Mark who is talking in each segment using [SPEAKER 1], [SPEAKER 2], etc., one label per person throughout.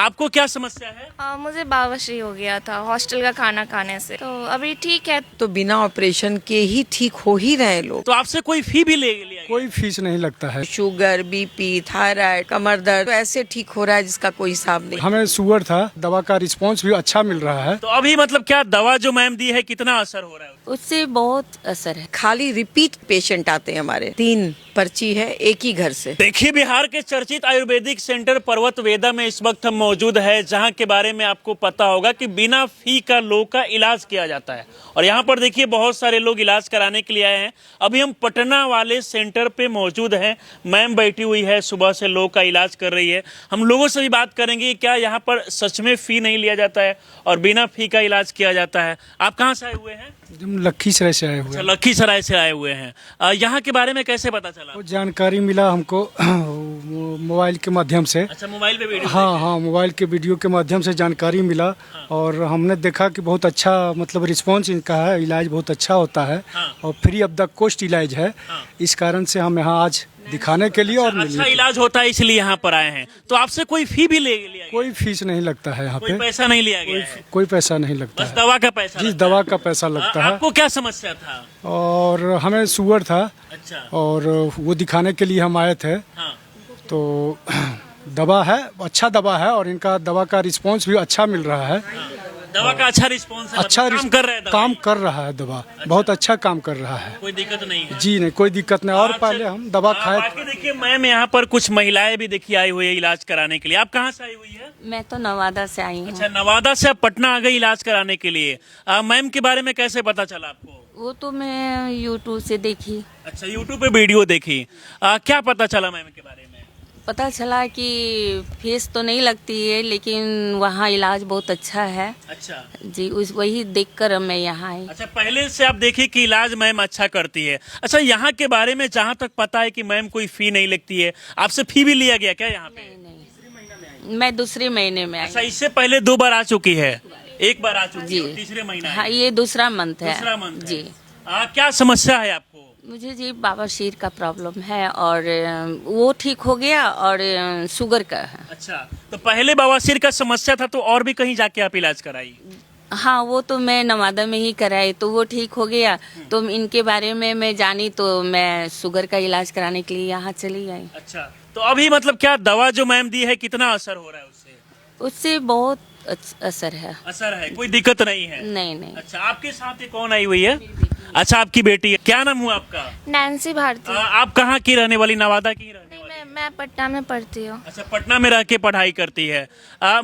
[SPEAKER 1] आपको क्या समस्या है?
[SPEAKER 2] मुझे बावश्री हो गया था हॉस्टल का खाना खाने से, तो अभी ठीक है।
[SPEAKER 3] तो बिना ऑपरेशन के ही ठीक हो ही रहे लोग।
[SPEAKER 1] तो आपसे कोई फी भी ले लिया गया?
[SPEAKER 4] कोई फीस नहीं लगता है।
[SPEAKER 3] शुगर, बीपी, थायराइड, कमर दर्द तो ऐसे ठीक हो रहा है जिसका कोई हिसाब नहीं।
[SPEAKER 4] हमें शुगर था, दवा का रिस्पांस भी अच्छा मिल रहा है।
[SPEAKER 1] तो अभी मतलब क्या दवा जो मैम दी है कितना असर हो रहा है?
[SPEAKER 5] उससे बहुत असर है।
[SPEAKER 3] खाली रिपीट पेशेंट आते हैं हमारे, 3 पर्ची है एक ही घर से।
[SPEAKER 1] देखिए, बिहार के चर्चित आयुर्वेदिक सेंटर पर्वत वेदा में इस वक्त हम मौजूद है, जहां के बारे में आपको पता होगा कि बिना फी का लोग का इलाज किया जाता है। और यहाँ पर देखिए बहुत सारे लोग इलाज कराने के लिए आए हैं। अभी हम पटना वाले सेंटर पे मौजूद हैं। मैम बैठी हुई है, सुबह से लोग का इलाज कर रही है। हम लोगों से भी बात करेंगे क्या यहाँ पर सच में फी नहीं लिया जाता है और बिना फी का इलाज किया जाता है। आप कहाँ से आए हुए हैं?
[SPEAKER 4] हम लखीसराय से आए हुए
[SPEAKER 1] अच्छा,
[SPEAKER 4] हैं।
[SPEAKER 1] लखीसराय से आए हुए हैं। यहाँ के बारे में कैसे पता चला?
[SPEAKER 4] वो जानकारी मिला हमको मोबाइल के माध्यम से।
[SPEAKER 1] अच्छा, मोबाइल पे वीडियो
[SPEAKER 4] हाँ, मोबाइल के वीडियो के माध्यम से जानकारी मिला। और हमने देखा कि बहुत अच्छा मतलब रिस्पांस इनका है, इलाज बहुत अच्छा होता है। और फ्री ऑफ द कॉस्ट इलाज है। इस कारण से हम यहाँ आज दिखाने के लिए और
[SPEAKER 1] अच्छा इलाज होता है इसलिए यहाँ पर आए हैं। तो आपसे कोई फी भी ले लिया गया?
[SPEAKER 4] कोई फीस नहीं लगता है यहाँ
[SPEAKER 1] कोई
[SPEAKER 4] पे।
[SPEAKER 1] पैसा नहीं लिया गया है?
[SPEAKER 4] कोई पैसा नहीं लगता
[SPEAKER 1] बस
[SPEAKER 4] है।
[SPEAKER 1] दवा का पैसा
[SPEAKER 4] जी,
[SPEAKER 1] लगता है।
[SPEAKER 4] दवा का पैसा लगता है।
[SPEAKER 1] आपको क्या समस्या था?
[SPEAKER 4] और हमें शुगर था
[SPEAKER 1] अच्छा।
[SPEAKER 4] और वो दिखाने के लिए हम आए थे।
[SPEAKER 1] हाँ।
[SPEAKER 4] तो दवा है, अच्छा दवा है और इनका दवा का रिस्पांस भी अच्छा मिल रहा है।
[SPEAKER 1] दवा का अच्छा रिस्पॉन्स है?
[SPEAKER 4] अच्छा
[SPEAKER 1] काम कर रहा है दवा?
[SPEAKER 4] काम कर रहा है दवा। बहुत अच्छा काम कर रहा है।
[SPEAKER 1] कोई दिक्कत नहीं है?
[SPEAKER 4] जी नहीं, कोई दिक्कत नहीं। और पहले हम दवा खाए।
[SPEAKER 1] बाकी देखिए मैम, यहाँ पर कुछ महिलाएं भी देखिए आई हुई है इलाज कराने के लिए। आप कहाँ से आई हुई है?
[SPEAKER 5] मैं तो नवादा से आई हूँ।
[SPEAKER 1] अच्छा, नवादा से आप पटना आ गई इलाज कराने के लिए। मैम के बारे में कैसे पता चला आपको?
[SPEAKER 5] वो तो मैं यूट्यूब से देखी।
[SPEAKER 1] अच्छा, यूट्यूब पे वीडियो देखी। क्या पता चला मैम के बारे में?
[SPEAKER 5] पता चला कि फीस तो नहीं लगती है, लेकिन वहाँ इलाज बहुत अच्छा है।
[SPEAKER 1] अच्छा
[SPEAKER 5] जी, उस वही देखकर मैं यहाँ आई।
[SPEAKER 1] अच्छा, पहले से आप देखिए कि इलाज मैम अच्छा करती है। अच्छा, यहाँ के बारे में जहाँ तक पता है कि मैम कोई फी नहीं लगती है। आपसे फी भी लिया गया क्या यहाँ पे?
[SPEAKER 5] नहीं, मैं दूसरे महीने में आई।
[SPEAKER 1] अच्छा, इससे पहले 2 बार आ चुकी है? एक बार आ चुकी
[SPEAKER 5] जी।
[SPEAKER 1] है, तीसरे महीना
[SPEAKER 5] हाँ,
[SPEAKER 1] है।
[SPEAKER 5] ये दूसरा मंथ है।
[SPEAKER 1] दूसरा मंथ है।
[SPEAKER 5] जी।
[SPEAKER 1] क्या समस्या है आपको?
[SPEAKER 5] मुझे जी बवासीर का प्रॉब्लम है और वो ठीक हो गया और शुगर का है।
[SPEAKER 1] अच्छा, तो पहले बवासीर का समस्या था तो और भी कहीं जाके आप इलाज कराई?
[SPEAKER 5] हाँ, वो तो मैं नवादा में ही कराई, तो वो ठीक हो गया। तो इनके बारे में मैं जानी तो मैं शुगर का इलाज कराने के लिए यहाँ चली आई।
[SPEAKER 1] अच्छा, तो अभी मतलब क्या दवा जो मैम दी है कितना असर हो रहा है उससे?
[SPEAKER 5] उससे बहुत असर है।
[SPEAKER 1] असर है, कोई दिक्कत नहीं है?
[SPEAKER 5] नहीं नहीं।
[SPEAKER 1] अच्छा, आपके साथ ये कौन आई हुई है? अच्छा, आपकी बेटी है। क्या नाम हुआ आपका?
[SPEAKER 2] नैन्सी भारती।
[SPEAKER 1] आप कहाँ की रहने वाली? नवादा की रहने वाली?
[SPEAKER 2] मैं पटना में पढ़ती हूँ।
[SPEAKER 1] अच्छा, पटना में रह के पढ़ाई करती है।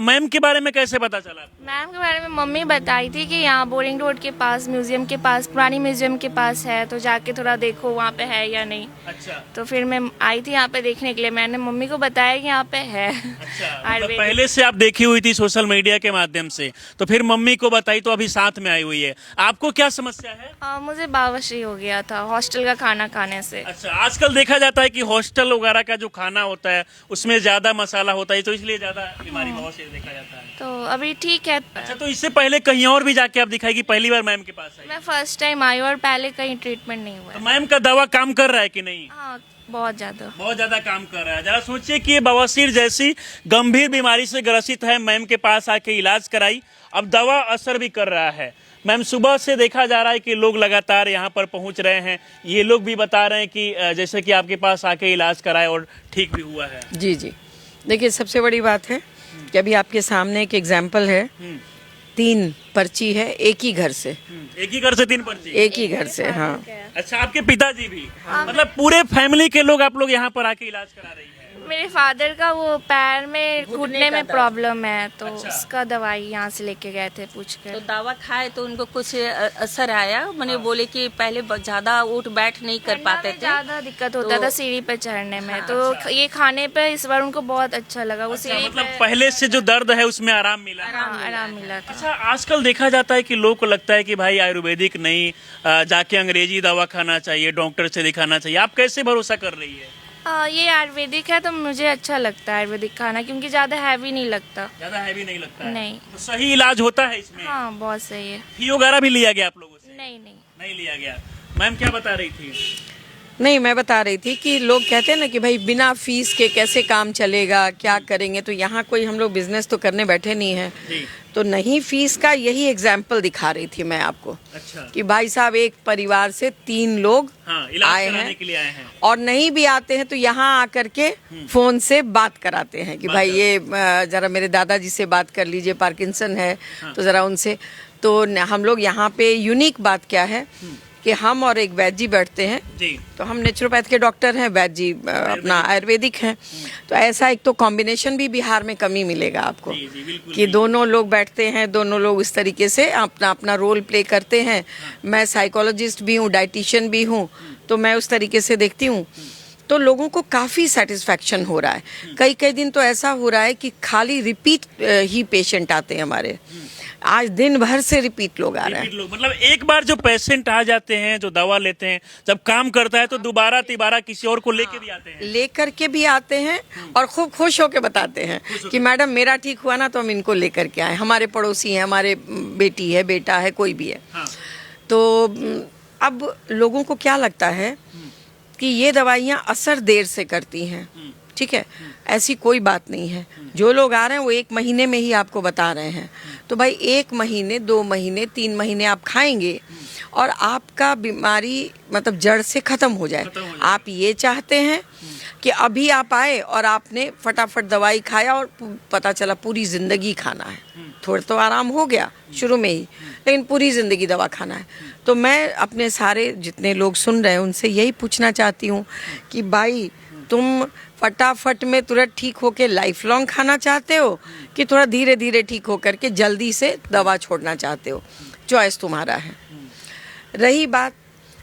[SPEAKER 1] मैम के बारे में कैसे पता चला आपको?
[SPEAKER 2] मैम के बारे में मम्मी बताई थी कि यहाँ बोरिंग रोड के पास म्यूजियम के पास, पुरानी म्यूजियम के पास है, तो जाके थोड़ा देखो वहाँ पे है या नहीं।
[SPEAKER 1] अच्छा।
[SPEAKER 2] तो फिर मैं आई थी यहाँ पे देखने के लिए। मैंने मम्मी को बताया कि यहाँ पे है।
[SPEAKER 1] अच्छा, मतलब पहले से आप देखी हुई थी सोशल मीडिया के माध्यम से, तो फिर मम्मी को बताई तो अभी साथ में आई हुई है। आपको क्या समस्या है?
[SPEAKER 2] मुझे बावश्री हो गया था हॉस्टल का खाना खाने से।
[SPEAKER 1] अच्छा, आजकल देखा जाता है कि हॉस्टल वगैरह का जो खाना होता है उसमें ज्यादा मसाला होता है, तो इसलिए ज्यादा बीमारी बहुत से देखा जाता है।
[SPEAKER 2] तो अभी ठीक है।
[SPEAKER 1] अच्छा, तो इससे पहले कहीं और भी जाके आप दिखाएगी? पहली बार मैम के पास आई?
[SPEAKER 2] मैं फर्स्ट टाइम आई और पहले कहीं ट्रीटमेंट नहीं हुआ
[SPEAKER 1] तो
[SPEAKER 2] है।
[SPEAKER 1] मैम का दवा काम कर रहा है कि नहीं?
[SPEAKER 2] हाँ, बहुत ज्यादा।
[SPEAKER 1] बहुत ज्यादा काम कर रहा है। जरा सोचिए कि ये बवासीर जैसी गंभीर बीमारी से ग्रसित है, मैम के पास आके इलाज कराई, अब दवा असर भी कर रहा है। मैम, सुबह से देखा जा रहा है कि लोग लगातार यहाँ पर पहुँच रहे हैं। ये लोग भी बता रहे हैं कि जैसे कि आपके पास आके इलाज कराए और ठीक भी हुआ है।
[SPEAKER 3] जी जी, देखिए सबसे बड़ी बात है कि अभी आपके सामने एक एग्जाम्पल है। 3 पर्ची है एक ही घर से।
[SPEAKER 1] एक ही घर से 3 पर्ची?
[SPEAKER 3] एक ही घर से, हाँ।
[SPEAKER 1] अच्छा, आपके पिताजी भी? मतलब पूरे फैमिली के लोग आप लोग यहाँ पर आके इलाज करा रही है?
[SPEAKER 2] मेरे फादर का वो पैर में घुटने में प्रॉब्लम है, तो
[SPEAKER 1] अच्छा।
[SPEAKER 2] उसका दवाई यहाँ से लेके गए थे पूछ
[SPEAKER 5] तो
[SPEAKER 2] कर।
[SPEAKER 5] दवा खाए तो उनको कुछ असर आया। मैंने बोले कि पहले ज्यादा उठ बैठ नहीं कर पाते थे,
[SPEAKER 2] ज्यादा दिक्कत होता था सीढ़ी पे चढ़ने में, तो ये खाने पे इस बार उनको बहुत अच्छा लगा। वो सीढ़ी
[SPEAKER 1] मतलब
[SPEAKER 2] पे
[SPEAKER 1] पहले से जो दर्द है उसमें आराम मिला?
[SPEAKER 2] आराम मिला था।
[SPEAKER 1] अच्छा, आजकल देखा जाता है कि लोग को लगता है कि भाई आयुर्वेदिक नहीं, जाके अंग्रेजी दवा खाना चाहिए, डॉक्टर से दिखाना चाहिए। आप कैसे भरोसा कर रही है?
[SPEAKER 2] ये आयुर्वेदिक है तो मुझे अच्छा लगता है आयुर्वेदिक खाना, क्योंकि ज्यादा हैवी नहीं लगता।
[SPEAKER 1] ज्यादा हैवी नहीं लगता है?
[SPEAKER 2] नहीं।
[SPEAKER 1] तो सही इलाज होता है इसमें?
[SPEAKER 2] हाँ, बहुत सही है।
[SPEAKER 1] फी वगैरह भी लिया गया आप लोगों से?
[SPEAKER 2] नहीं नहीं।
[SPEAKER 1] नहीं लिया गया। मैम क्या बता रही थी?
[SPEAKER 3] नहीं, मैं बता रही थी कि लोग कहते हैं ना कि भाई बिना फीस के कैसे काम चलेगा, क्या करेंगे। तो यहाँ कोई हम लोग बिजनेस तो करने बैठे नहीं हैं, तो नहीं फीस का यही एग्जाम्पल दिखा रही थी मैं आपको।
[SPEAKER 1] अच्छा।
[SPEAKER 3] कि भाई साहब एक परिवार से 3 लोग
[SPEAKER 1] इलाज
[SPEAKER 3] आए
[SPEAKER 1] कराने
[SPEAKER 3] हैं
[SPEAKER 1] के लिए आए हैं।
[SPEAKER 3] और नहीं भी आते हैं तो यहाँ आकर के फोन से बात कराते हैं कि भाई ये जरा मेरे दादाजी से बात कर लीजिए, पार्किंसन है तो जरा उनसे। तो हम लोग यहाँ पे यूनिक बात क्या है कि हम और एक वैद्य जी बैठते हैं।
[SPEAKER 1] जी।
[SPEAKER 3] तो हम नेचुरोपैथ के डॉक्टर हैं, वैद्य जी अपना आयुर्वेदिक हैं। तो ऐसा एक तो कॉम्बिनेशन भी बिहार में कम ही मिलेगा आपको कि दोनों लोग बैठते हैं, दोनों लोग इस तरीके से अपना अपना रोल प्ले करते हैं। मैं साइकोलॉजिस्ट भी हूँ, डाइटिशियन भी हूँ, तो मैं उस तरीके से देखती हूँ। तो लोगों को काफ़ी सेटिस्फैक्शन हो रहा है। कई कई दिन तो ऐसा हो रहा है कि खाली रिपीट ही पेशेंट आते हैं हमारे। आज दिन भर से रिपीट लोग आ रहे हैं।
[SPEAKER 1] लोग मतलब एक बार जो पेशेंट आ जाते हैं, जो दवा लेते हैं, जब काम करता है तो दोबारा तिबारा किसी और को लेके भी आते हैं।
[SPEAKER 3] लेकर के भी आते हैं और खूब खुश होकर बताते हैं कि मैडम मेरा ठीक हुआ ना तो हम इनको लेकर के आए। हमारे पड़ोसी हैं, हमारे बेटी है, बेटा है, कोई भी है। तो अब लोगों को क्या लगता है कि ये दवाइयाँ असर देर से करती हैं। ठीक है, ऐसी कोई बात नहीं है। जो लोग आ रहे हैं वो 1 महीने में ही आपको बता रहे हैं। तो भाई 1 महीने, 2 महीने, 3 महीने आप खाएंगे और आपका बीमारी मतलब जड़ से खत्म हो जाए। आप ये चाहते हैं कि अभी आप आए और आपने फटाफट दवाई खाया और पता चला पूरी जिंदगी खाना है। थोड़ा तो आराम हो गया शुरू में ही, लेकिन पूरी जिंदगी दवा खाना है। तो मैं अपने सारे जितने लोग सुन रहे हैं उनसे यही पूछना चाहती हूँ कि भाई तुम फटाफट में तुरंत ठीक होके लाइफ लॉन्ग खाना चाहते हो कि थोड़ा धीरे धीरे ठीक होकर के जल्दी से दवा छोड़ना चाहते हो, चॉइस तुम्हारा है। रही बात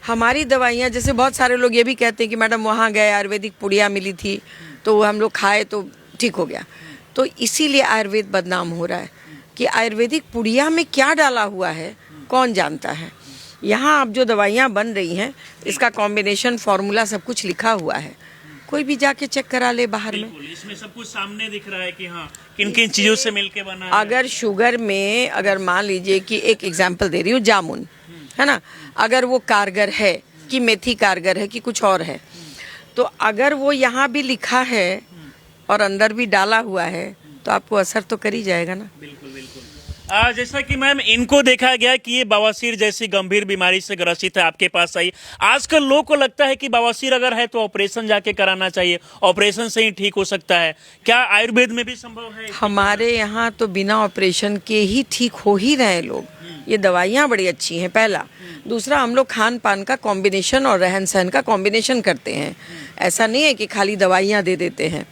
[SPEAKER 3] हमारी दवाइयाँ, जैसे बहुत सारे लोग ये भी कहते हैं कि मैडम वहाँ गए आयुर्वेदिक पुड़िया मिली थी तो हम लोग खाए तो ठीक हो गया। तो इसीलिए आयुर्वेद बदनाम हो रहा है कि आयुर्वेदिक पुड़िया में क्या डाला हुआ है कौन जानता है। यहाँ अब जो दवाइयाँ बन रही हैं इसका कॉम्बिनेशन फार्मूला सब कुछ लिखा हुआ है, कोई भी जाके चेक करा ले बाहर में।
[SPEAKER 1] इसमें सब कुछ सामने दिख रहा है कि हाँ किन किन चीजों से मिलके बना है।
[SPEAKER 3] अगर शुगर में, अगर मान लीजिए कि एक एग्जांपल दे रही हूँ, जामुन है ना, अगर वो कारगर है कि मेथी कारगर है कि कुछ और है, तो अगर वो यहाँ भी लिखा है और अंदर भी डाला हुआ है तो आपको असर तो कर ही जाएगा ना।
[SPEAKER 1] बिल्कुल बिल्कुल। जैसा कि मैम इनको देखा गया कि ये बवासीर जैसी गंभीर बीमारी से ग्रसित है, आपके पास आई। आजकल लोगों को लगता है कि बवासीर अगर है तो ऑपरेशन जाके कराना चाहिए, ऑपरेशन से ही ठीक हो सकता है। क्या आयुर्वेद में भी संभव है?
[SPEAKER 3] हमारे यहाँ तो बिना ऑपरेशन के ही ठीक हो ही रहे हैं लोग। ये दवाइयाँ बड़ी अच्छी हैं, पहला। दूसरा, हम लोग खान पान का कॉम्बिनेशन और रहन सहन का कॉम्बिनेशन करते हैं। ऐसा नहीं है कि खाली दवाइयाँ दे देते हैं,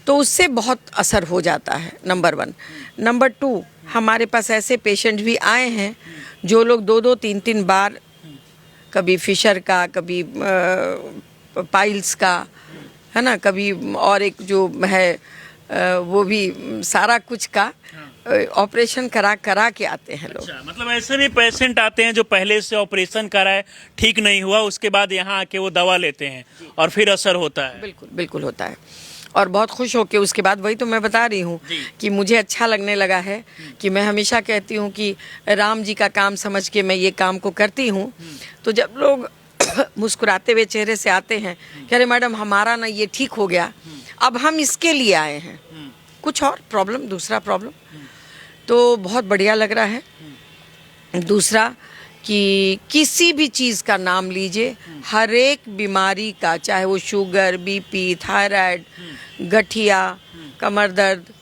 [SPEAKER 3] तो उससे बहुत असर हो जाता है, नंबर 1। नंबर 2, हमारे पास ऐसे पेशेंट भी आए हैं जो लोग 2-2, 3-3 बार, कभी फिशर का, कभी पाइल्स का, है ना, कभी और एक जो है वो भी सारा कुछ का ऑपरेशन करा के आते हैं लोग।
[SPEAKER 1] अच्छा, मतलब ऐसे भी पेशेंट आते हैं जो पहले से ऑपरेशन कराए, ठीक नहीं हुआ, उसके बाद यहाँ आके वो दवा लेते हैं और फिर असर होता है।
[SPEAKER 3] बिल्कुल बिल्कुल होता है और बहुत खुश होके उसके बाद, वही तो मैं बता रही हूँ कि मुझे अच्छा लगने लगा है कि मैं हमेशा कहती हूँ कि राम जी का काम समझ के मैं ये काम को करती हूँ। तो जब लोग मुस्कुराते हुए चेहरे से आते हैं कि अरे मैडम हमारा ना ये ठीक हो गया, अब हम इसके लिए आए हैं, कुछ और प्रॉब्लम, दूसरा प्रॉब्लम, तो बहुत बढ़िया लग रहा है। दूसरा कि किसी भी चीज़ का नाम लीजिए, हर एक बीमारी का, चाहे वो शुगर, बीपी, थायराइड, गठिया, कमर दर्द,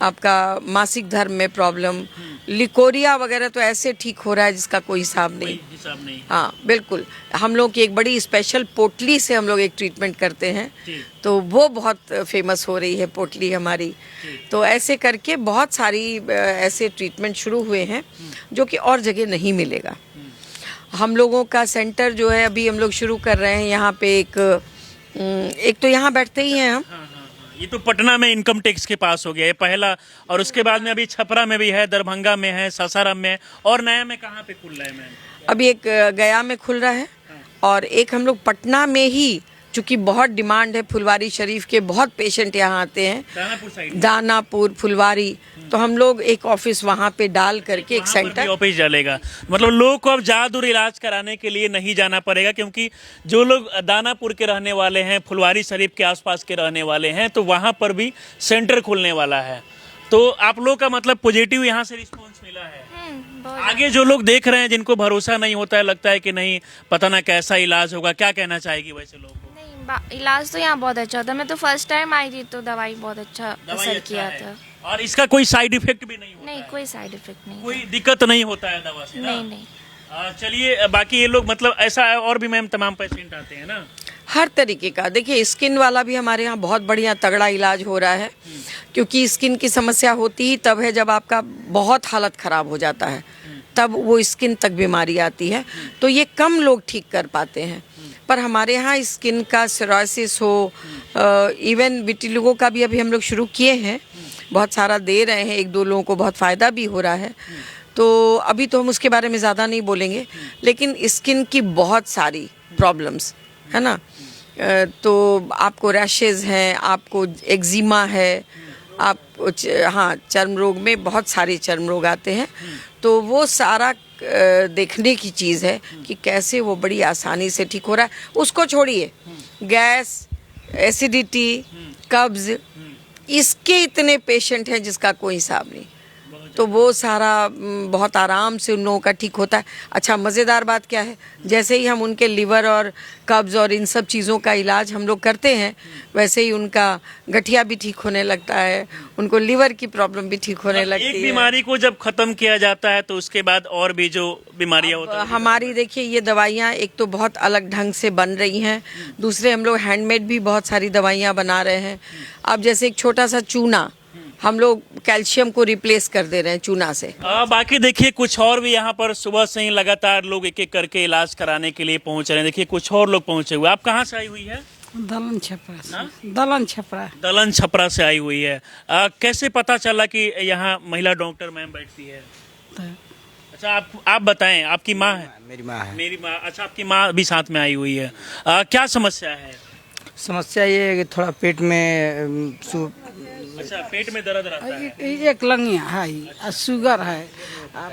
[SPEAKER 3] आपका मासिक धर्म में प्रॉब्लम, लिकोरिया वगैरह तो ऐसे ठीक हो रहा है जिसका कोई हिसाब नहीं। हाँ बिल्कुल। हम लोग की एक बड़ी स्पेशल पोटली से हम लोग एक ट्रीटमेंट करते हैं, तो वो बहुत फेमस हो रही है पोटली हमारी। तो ऐसे करके बहुत सारी ऐसे ट्रीटमेंट शुरू हुए हैं जो कि और जगह नहीं मिलेगा। हम लोगों का सेंटर जो है अभी हम लोग शुरू कर रहे हैं यहाँ पे, एक तो यहाँ बैठते ही हैं हम।
[SPEAKER 1] ये तो पटना में इनकम टैक्स के पास हो गया है पहला, और उसके बाद में अभी छपरा में भी है, दरभंगा में है, सासाराम में है, और नया में कहाँ पे खुल रहा है मैम?
[SPEAKER 3] अभी एक गया में खुल रहा है और एक हम लोग पटना में ही चूँकि बहुत डिमांड है फुलवारी शरीफ के, बहुत पेशेंट यहाँ आते हैं,
[SPEAKER 1] दानापुर साइड
[SPEAKER 3] दानापुर फुलवारी, तो हम लोग एक ऑफिस वहाँ पे डाल करके एक सेंटर।
[SPEAKER 1] ऑफिस डालेगा, मतलब लोगों को अब ज्यादा दूर इलाज कराने के लिए नहीं जाना पड़ेगा, क्योंकि जो लोग दानापुर के रहने वाले हैं, फुलवारी शरीफ के आसपास के रहने वाले हैं, तो वहाँ पर भी सेंटर खुलने वाला है। तो आप लोग का मतलब पॉजिटिव यहाँ से रिस्पॉन्स मिला है।
[SPEAKER 2] बहुत
[SPEAKER 1] आगे जो लोग देख रहे हैं, जिनको भरोसा नहीं होता है, लगता है कि नहीं पता ना कैसा इलाज होगा, क्या कहना चाहेगी वैसे लोगों को?
[SPEAKER 2] नहीं, इलाज तो यहाँ बहुत अच्छा होता है। मैं तो फर्स्ट टाइम आई थी तो दवाई बहुत अच्छा
[SPEAKER 1] दवाई
[SPEAKER 2] असर
[SPEAKER 1] अच्छा
[SPEAKER 2] किया
[SPEAKER 1] है।
[SPEAKER 2] था।
[SPEAKER 1] और इसका कोई साइड इफेक्ट भी नहीं होता
[SPEAKER 2] नहीं,
[SPEAKER 1] है?
[SPEAKER 2] कोई साइड इफेक्ट नहीं।
[SPEAKER 1] कोई दिक्कत नहीं होता है दवा से ना?
[SPEAKER 2] नहीं नहीं।
[SPEAKER 1] चलिए, बाकी ये लोग मतलब ऐसा है, और भी मैम तमाम पेशेंट आते हैं ना?
[SPEAKER 3] हर तरीके का, देखिए स्किन वाला भी हमारे यहाँ बहुत बढ़िया तगड़ा इलाज हो रहा है, क्योंकि स्किन की समस्या होती ही तब है जब आपका बहुत हालत ख़राब हो जाता है, तब वो स्किन तक बीमारी आती है। तो ये कम लोग ठीक कर पाते हैं, पर हमारे यहाँ स्किन का सोराइसिस हो, इवन विटिलिगो का भी अभी हम लोग शुरू किए हैं, बहुत सारा दे रहे हैं, एक दो लोगों को बहुत फ़ायदा भी हो रहा है। तो अभी तो हम उसके बारे में ज़्यादा नहीं बोलेंगे, लेकिन स्किन की बहुत सारी प्रॉब्लम्स है ना, तो आपको रैशेज हैं, आपको एक्जिमा है, आपको हाँ चर्म रोग में बहुत सारे चर्म रोग आते हैं, तो वो सारा देखने की चीज़ है कि कैसे वो बड़ी आसानी से ठीक हो रहा है। उसको छोड़िए, गैस, एसिडिटी, कब्ज, इसके इतने पेशेंट हैं जिसका कोई हिसाब नहीं, तो वो सारा बहुत आराम से उन लोगों का ठीक होता है। अच्छा, मज़ेदार बात क्या है, जैसे ही हम उनके लिवर और कब्ज़ और इन सब चीज़ों का इलाज हम लोग करते हैं, वैसे ही उनका गठिया भी ठीक होने लगता है, उनको लिवर की प्रॉब्लम भी ठीक होने लगती है।
[SPEAKER 1] एक बीमारी को जब खत्म किया जाता है तो उसके बाद और भी जो बीमारियां होती हैं,
[SPEAKER 3] हमारी देखिए ये दवाइयाँ एक तो बहुत अलग ढंग से बन रही हैं, दूसरे हम लोग हैंडमेड भी बहुत सारी दवाइयाँ बना रहे हैं। अब जैसे एक छोटा सा चूना, हम लोग कैल्शियम को रिप्लेस कर दे रहे हैं चूना से।
[SPEAKER 1] बाकी देखिए कुछ और भी यहाँ पर सुबह से ही लगातार लोग एक एक करके इलाज कराने के लिए पहुंच रहे हैं। देखिए कुछ और लोग पहुंचे हुए। आप कहाँ से आई हुई है?
[SPEAKER 6] दलन छपरा से। दलन छपरा।
[SPEAKER 1] दलन छपरा से आई हुई है। कैसे पता चला कि यहाँ महिला डॉक्टर मैम बैठती है? अच्छा, आप बताएं, आपकी माँ है?
[SPEAKER 7] मेरी माँ है।
[SPEAKER 1] मेरी माँ, अच्छा, आपकी माँ भी साथ में आई हुई है। क्या समस्या है?
[SPEAKER 7] समस्या ये है कि थोड़ा पेट में
[SPEAKER 1] अच्छा, पेट में दर्द रहता है।
[SPEAKER 6] एक लंगिया है, शुगर है।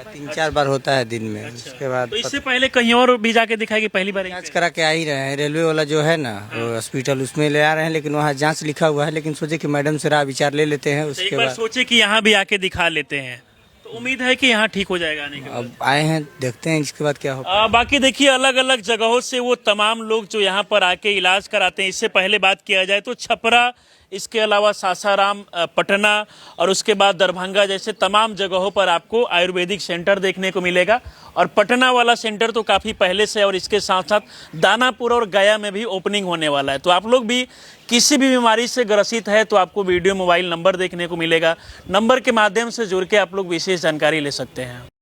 [SPEAKER 7] 3-4 बार होता है दिन में। उसके बाद
[SPEAKER 1] तो इससे पहले कहीं और भी जाके दिखाएगी? पहली बार
[SPEAKER 7] जांच करा के आ ही रहे हैं। रेलवे वाला जो है ना हॉस्पिटल, उसमें ले आ रहे हैं, लेकिन वहाँ जांच लिखा हुआ है, लेकिन सोचे कि मैडम से राय विचार ले लेते हैं।
[SPEAKER 1] एक
[SPEAKER 7] उसके
[SPEAKER 1] बार
[SPEAKER 7] बाद
[SPEAKER 1] सोचे कि यहाँ भी आके दिखा लेते हैं, तो उम्मीद है कि यहाँ ठीक हो जाएगा आने के बाद।
[SPEAKER 7] अब आए हैं, देखते हैं इसके बाद क्या हो।
[SPEAKER 1] बाकी देखिए अलग अलग जगहों से वो तमाम लोग जो यहाँ पर आके इलाज कराते हैं। इससे पहले बात किया जाए तो छपरा, इसके अलावा सासाराम, पटना और उसके बाद दरभंगा जैसे तमाम जगहों पर आपको आयुर्वेदिक सेंटर देखने को मिलेगा। और पटना वाला सेंटर तो काफ़ी पहले से, और इसके साथ साथ दानापुर और गया में भी ओपनिंग होने वाला है। तो आप लोग भी किसी भी बीमारी से ग्रसित है तो आपको वीडियो मोबाइल नंबर देखने को मिलेगा। नंबर के माध्यम से जुड़ के आप लोग विशेष जानकारी ले सकते हैं।